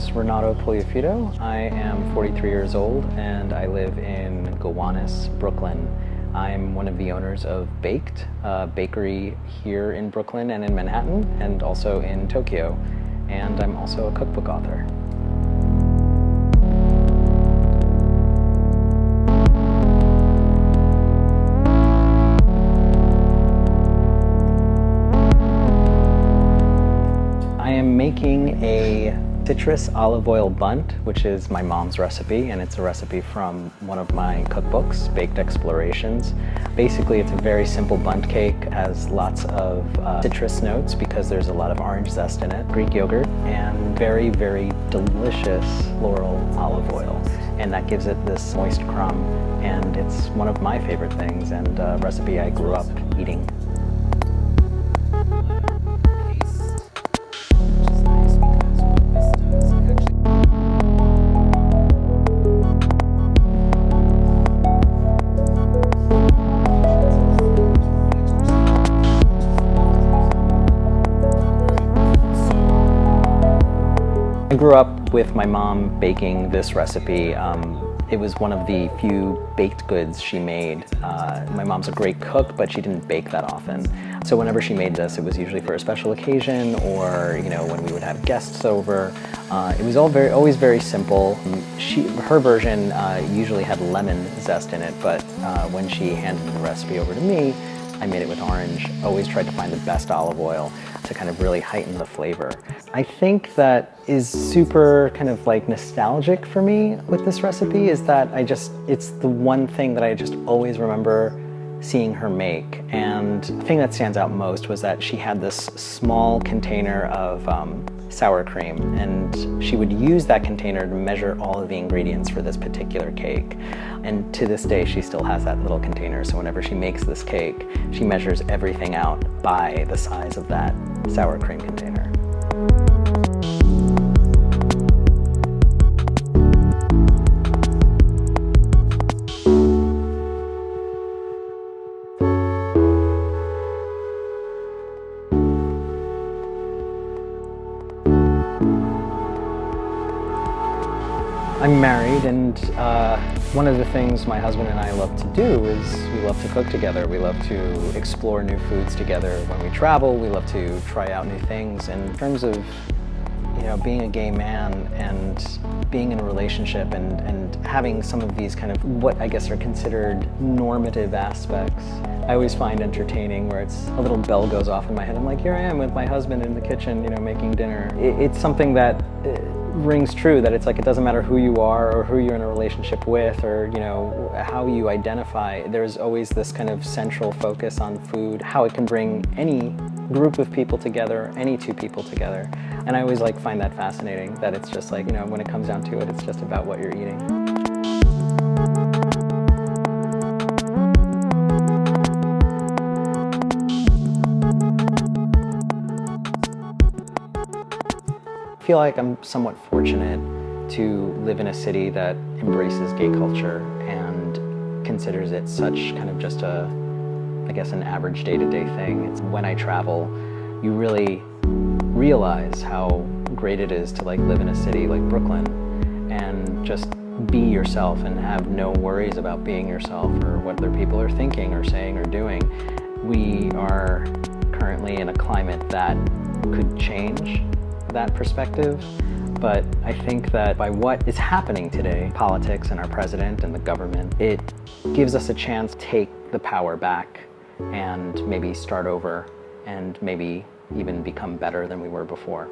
is Renato. I am 43 years old and I live in Gowanus, Brooklyn. I'm one of the owners of Baked, a bakery here in Brooklyn and in Manhattan, and also in Tokyo. And I'm also a cookbook author. I am making a citrus olive oil Bundt, which is my mom's recipe, and it's a recipe from one of my cookbooks, Baked Explorations. Basically, it's a very simple Bundt cake, has lots of citrus notes because there's a lot of orange zest in it, Greek yogurt, and very, very delicious floral olive oil. And that gives it this moist crumb, and it's one of my favorite things and a recipe I grew up eating. I grew up with my mom baking this recipe. It was one of the few baked goods she made. My mom's a great cook, but she didn't bake that often. So whenever she made this, it was usually for a special occasion or, you know, when we would have guests over. It was always very simple. Her version usually had lemon zest in it, but when she handed the recipe over to me, I made it with orange. Always tried to find the best olive oil to kind of really heighten the flavor. I think that is super kind of like nostalgic for me with this recipe is that it's the one thing that I just always remember seeing her make. And the thing that stands out most was that she had this small container of sour cream, and she would use that container to measure all of the ingredients for this particular cake. And to this day, she still has that little container, so whenever she makes this cake, she measures everything out by the size of that sour cream container. I'm married, and one of the things my husband and I love to do is we love to cook together. We love to explore new foods together. When we travel, we love to try out new things. And in terms of, you know, being a gay man and being in a relationship and having some of these kind of what I guess are considered normative aspects, I always find entertaining where it's a little bell goes off in my head. I'm like, here I am with my husband in the kitchen, you know, making dinner. It's something that rings true, that it's like it doesn't matter who you are or who you're in a relationship with or, you know, how you identify. There's always this kind of central focus on food, how it can bring any group of people together, any two people together. And I always find that fascinating, that it's just like, you know, when it comes down to it, it's just about what you're eating. I feel like I'm somewhat fortunate to live in a city that embraces gay culture and considers it such kind of just I guess an average day-to-day thing. It's when I travel, you really realize how great it is to live in a city like Brooklyn and just be yourself and have no worries about being yourself or what other people are thinking or saying or doing. We are currently in a climate that could change that perspective, but I think that by what is happening today, politics and our president and the government, it gives us a chance to take the power back and maybe start over and maybe even become better than we were before.